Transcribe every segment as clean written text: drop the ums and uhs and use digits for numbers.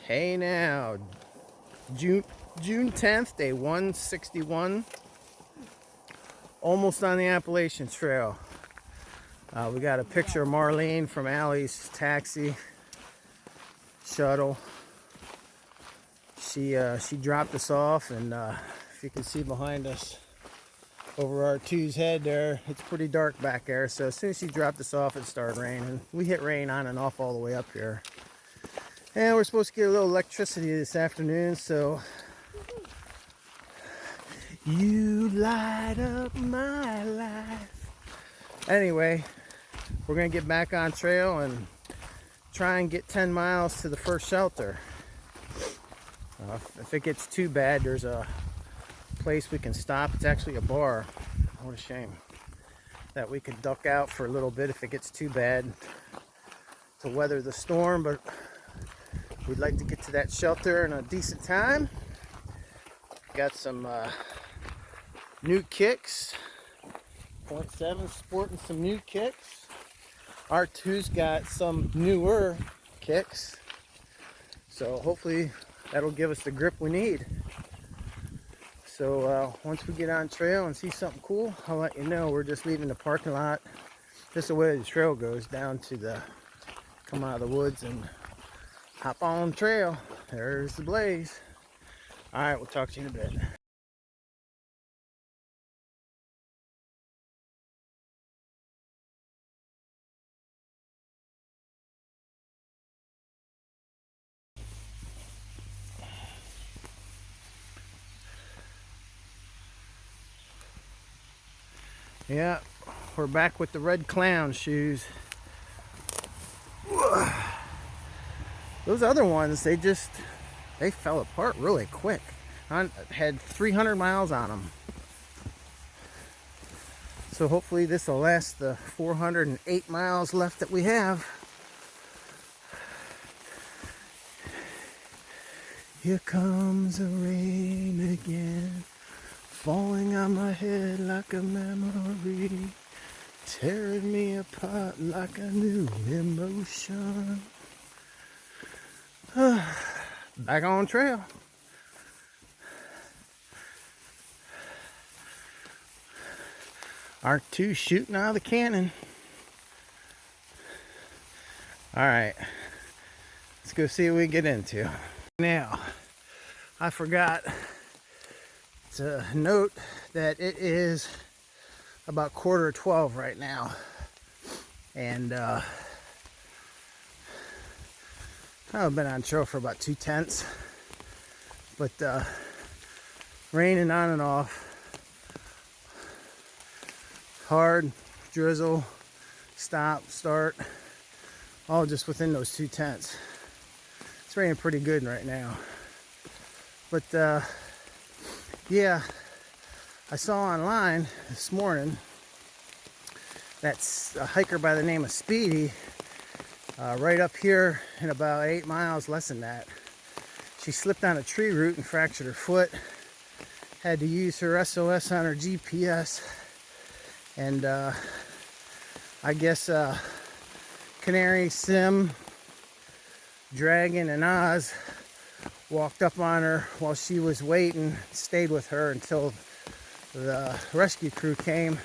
Hey now, June 10th, day 161, almost on the Appalachian Trail. We got a picture of Marlene from Allie's taxi shuttle. She dropped us off, and if you can see behind us over our two's head there, it's pretty dark back there. So as soon as she dropped us off, it started raining. We hit rain on and off all the way up here. And we're supposed to get a little electricity this afternoon, so you light up my life. Anyway, we're gonna get back on trail and try and get 10 miles to the first shelter. If it gets too bad, there's a place we can stop. It's actually a bar. What a shame. That we could duck out for a little bit if it gets too bad to weather the storm, but we'd like to get to that shelter in a decent time. Got some new kicks. 0.7 sporting some new kicks. R2's got some newer kicks. So hopefully that'll give us the grip we need. So once we get on trail and see something cool, I'll let you know. We're just leaving the parking lot. Just the way the trail goes down to come out of the woods and hop on trail. There's the blaze. All right, we'll talk to you in a bit. Yeah, we're back with the red clown shoes. Those other ones, they fell apart really quick. I had 300 miles on them. So hopefully this will last the 408 miles left that we have. Here comes the rain again, falling on my head like a memory, tearing me apart like a new emotion. Back on trail. R2 shooting out of the cannon. All right, let's go see what we get into. Now, I forgot to note that it is about 11:45 right now, and I've been on trail for about 2/10, but raining on and off, hard drizzle, stop, start, all just within those 2/10. It's raining pretty good right now, but yeah, I saw online this morning that's a hiker by the name of Speedy, right up here in about 8 miles, less than that. She slipped on a tree root and fractured her foot. Had to use her SOS on her GPS, and I guess Canary, Sim, Dragon, and Oz walked up on her while she was waiting, stayed with her until the rescue crew came.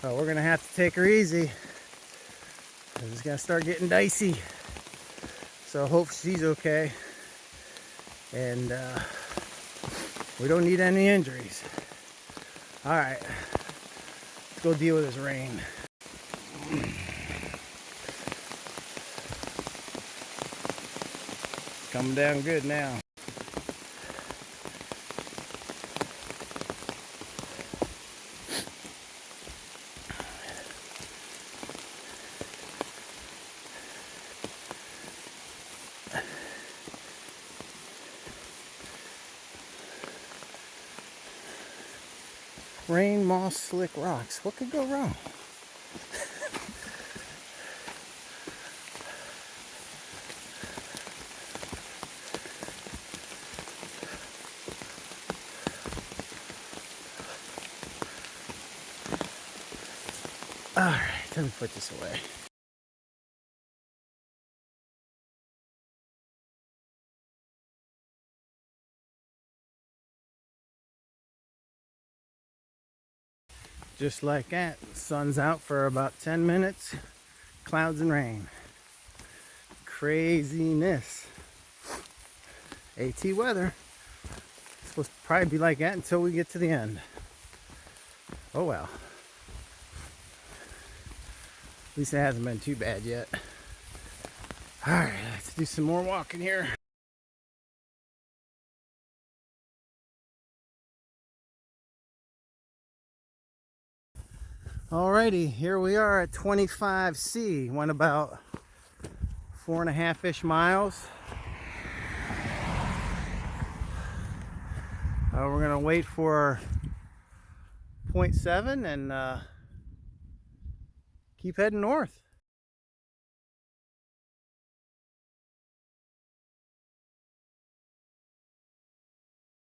We're gonna have to take her easy. It's gonna start getting dicey. So I hope she's okay, and we don't need any injuries. All right, let's go deal with this rain. Coming down good now. Rain, moss, slick rocks. What could go wrong? All right, let me put this away. Just like that, sun's out for about 10 minutes, clouds and rain. Craziness. AT weather. It's supposed to probably be like that until we get to the end. Oh well. At least it hasn't been too bad yet. Alright, let's do some more walking here. Alrighty, here we are at 25C. Went about 4.5-ish miles. We're gonna wait for 0.7 and keep heading north.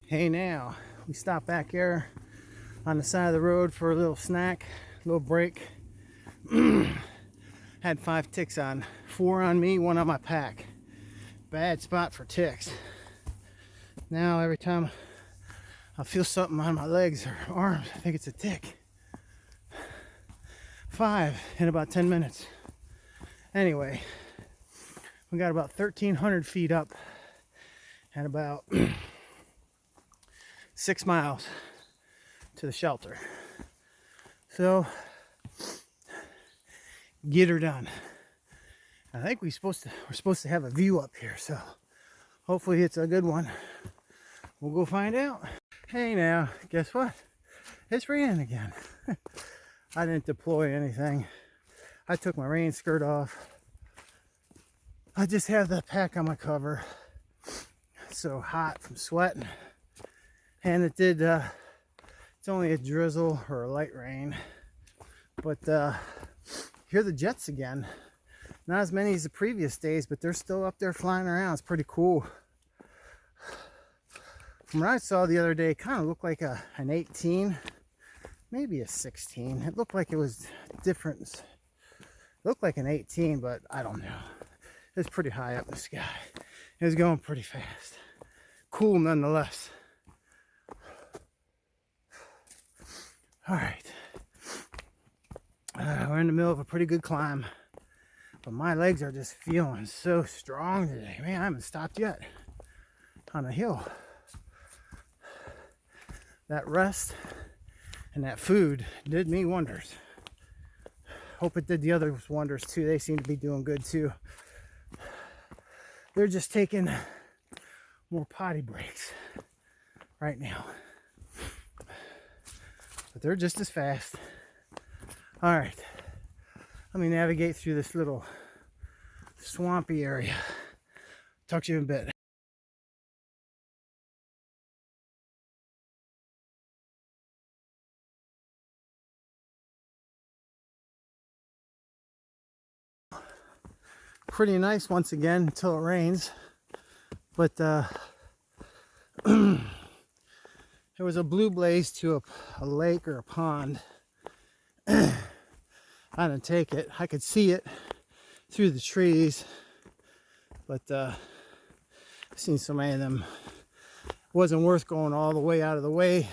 Hey now, we stopped back here on the side of the road for a little snack, a little break. Had 5 ticks on, 4 on me, 1 on my pack. Bad spot for ticks. Now every time I feel something on my legs or arms, I think it's a tick. 5 in about 10 minutes. Anyway, we got about 1,300 feet up and about 6 miles to the shelter. So, get her done. I think we're supposed to have a view up here, so hopefully it's a good one. We'll go find out. Hey now, guess what? It's raining again. I didn't deploy anything. I took my rain skirt off. I just have the pack on my cover. It's so hot from sweating. And it did, it's only a drizzle or a light rain. But hear the jets again. Not as many as the previous days, but they're still up there flying around. It's pretty cool. From what I saw the other day, it kind of looked like an 18, maybe a 16. It looked like it was different. It looked like an 18, but I don't know. It was pretty high up in the sky. It was going pretty fast. Cool nonetheless. All right. We're in the middle of a pretty good climb. But my legs are just feeling so strong today. Man, I haven't stopped yet on the hill. That rest and that food did me wonders. Hope it did the others wonders too. They seem to be doing good too. They're just taking more potty breaks right now. But they're just as fast. All right. Let me navigate through this little swampy area. Talk to you in a bit. Pretty nice once again until it rains. But there was a blue blaze to a lake or a pond. I didn't take it. I could see it through the trees, but I've seen so many of them. It wasn't worth going all the way out of the way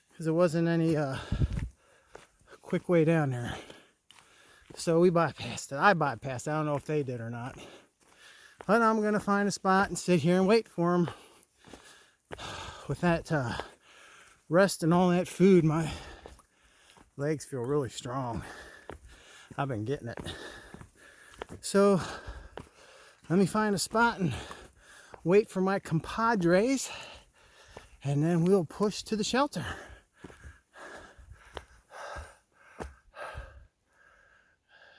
because there wasn't any quick way down there. So we bypassed it. I bypassed it. I don't know if they did or not. But I'm going to find a spot and sit here and wait for them. With that rest and all that food, my legs feel really strong. I've been getting it. So let me find a spot and wait for my compadres, and then we'll push to the shelter.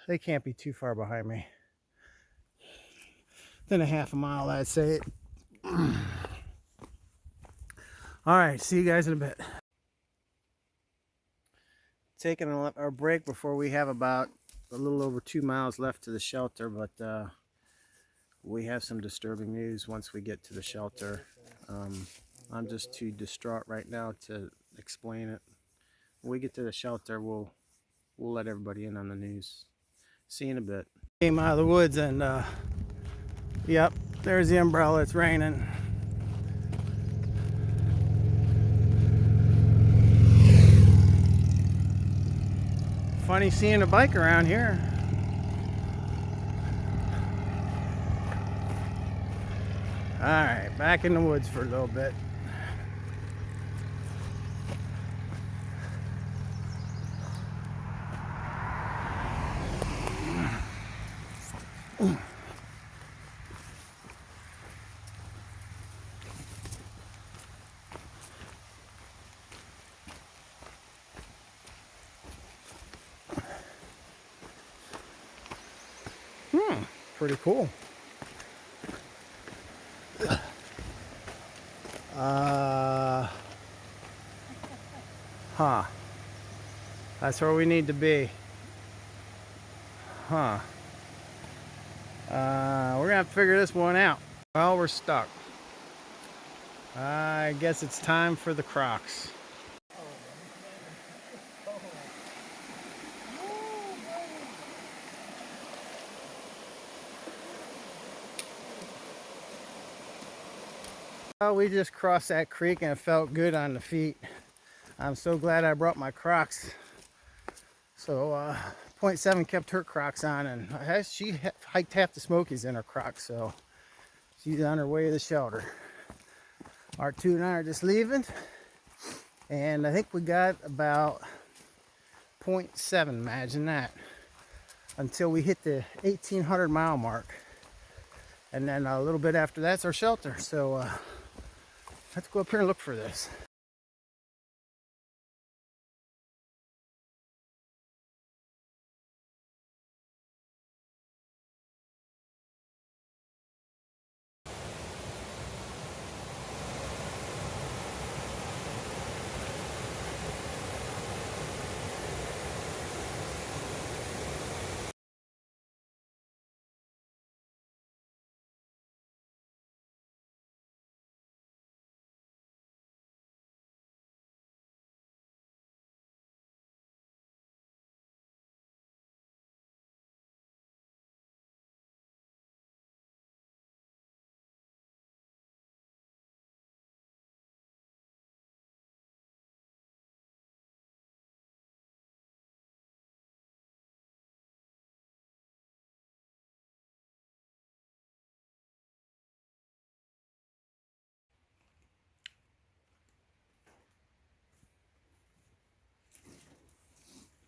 They can't be too far behind me. Within a half a mile, I'd say. All right, see you guys in a bit. Taking our break before we have about a little over 2 miles left to the shelter, but we have some disturbing news once we get to the shelter. I'm just too distraught right now to explain it. When we get to the shelter, we'll let everybody in on the news. See you in a bit. Came out of the woods and yep, there's the umbrella. It's raining. funny seeing a bike around here. Alright, back in the woods for a little bit. Pretty cool. Huh. That's where we need to be. Huh. We're gonna have to figure this one out. Well, we're stuck. I guess it's time for the Crocs. Well, we just crossed that creek and it felt good on the feet. I'm so glad I brought my Crocs. So 0.7 kept her Crocs on, and she hiked half the Smokies in her Crocs, so she's on her way to the shelter. R2 and I are just leaving, and I think we got about 0.7, imagine that, until we hit the 1,800 mile mark. And then a little bit after that's our shelter. So let's go up here and look for this.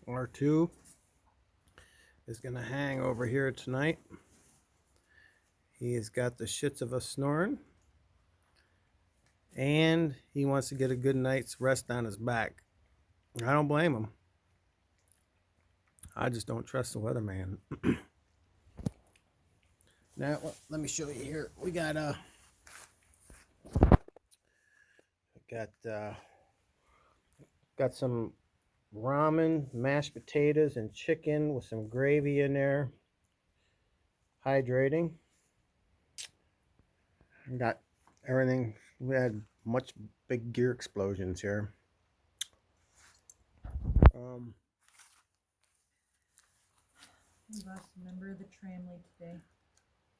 R2 is gonna hang over here tonight. He has got the shits of a snoring, and he wants to get a good night's rest on his back. I don't blame him. I just don't trust the weatherman. Now let me show you here. We got got some ramen, mashed potatoes, and chicken with some gravy in there. Hydrating. Got everything. We had much big gear explosions here. We lost a member of the tramway today.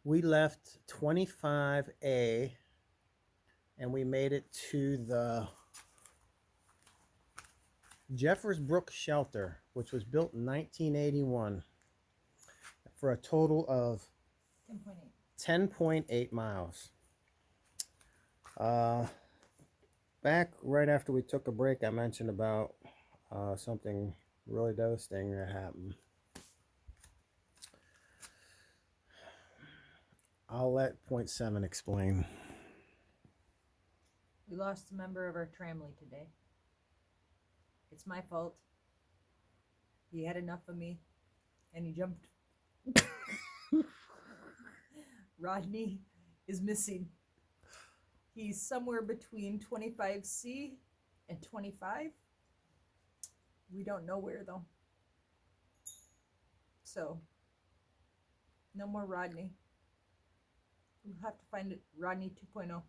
We left 25A and we made it to the Jeffers Brook Shelter, which was built in 1981 for a total of 10.8 miles. Back right after we took a break, I mentioned about something really devastating that happened. I'll let 0.7 explain. We lost a member of our tramway today. It's my fault. He had enough of me and he jumped. Rodney is missing. He's somewhere between 25C and 25. We don't know where though. So, no more Rodney. We'll have to find it. Rodney 2.0.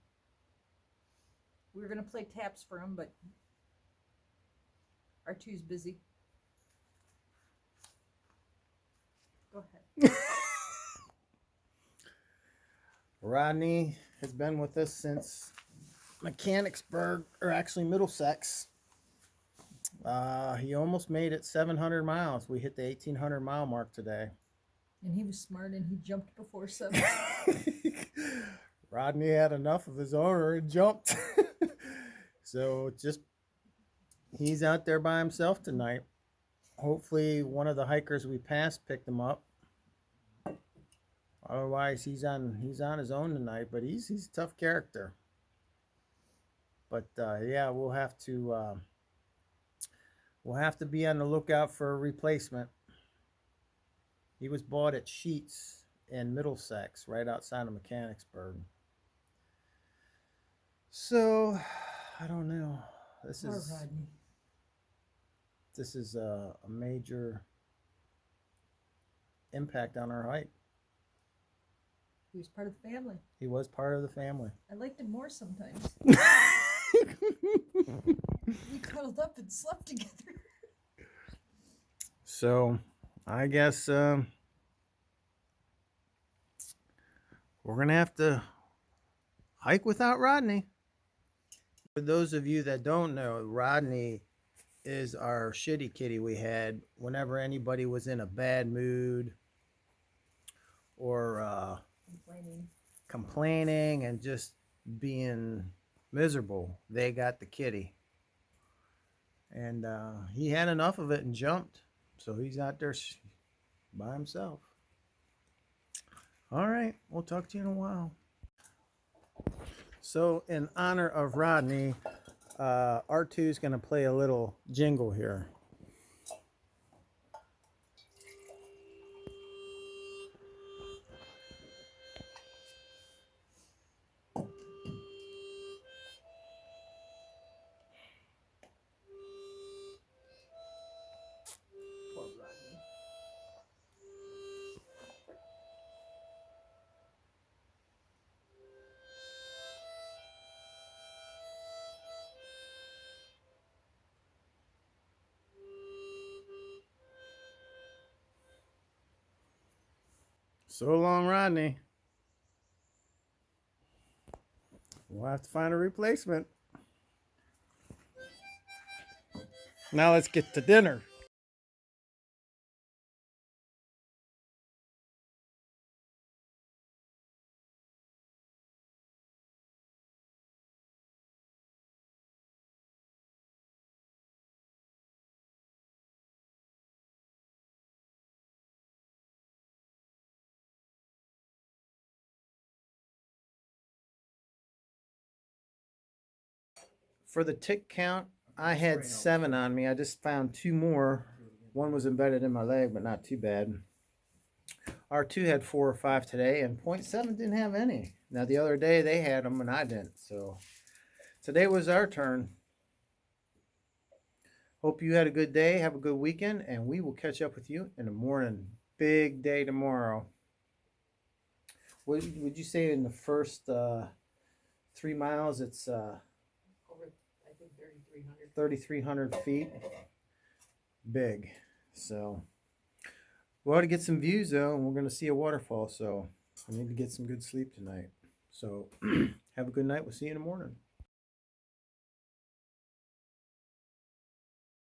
We were going to play taps for him, but R2's busy. Go ahead. Rodney has been with us since Mechanicsburg, or actually Middlesex. He almost made it 700 miles. We hit the 1,800 mile mark today. And he was smart and he jumped before 7. Rodney had enough of his owner and jumped. So just he's out there by himself tonight. Hopefully one of the hikers we passed picked him up. Otherwise he's on his own tonight, but he's a tough character. But yeah, we'll have to be on the lookout for a replacement. He was bought at Sheets in Middlesex, right outside of Mechanicsburg. So I don't know. This is a major impact on our hike. He was part of the family. He was part of the family. I liked him more sometimes. We cuddled up and slept together. So I guess we're gonna have to hike without Rodney. For those of you that don't know, Rodney is our shitty kitty we had whenever anybody was in a bad mood or complaining and just being miserable. They got the kitty. And he had enough of it and jumped. So he's out there by himself. All right, we'll talk to you in a while. So in honor of Rodney, R2 is going to play a little jingle here. Poor Rodney. So long, Rodney. We'll have to find a replacement. Now let's get to dinner. For the tick count, I had 7 on me. I just found 2 more. One was embedded in my leg, but not too bad. R2 had 4 or 5 today, and 0.7 didn't have any. Now, the other day, they had them, and I didn't. So, today was our turn. Hope you had a good day. Have a good weekend, and we will catch up with you in the morning. Big day tomorrow. What would you say in the first 3 miles? It's Over, I think, 3,300. 3,300 feet. Big. So we ought to get some views though, and we're going to see a waterfall. So I need to get some good sleep tonight. So have a good night. We'll see you in the morning.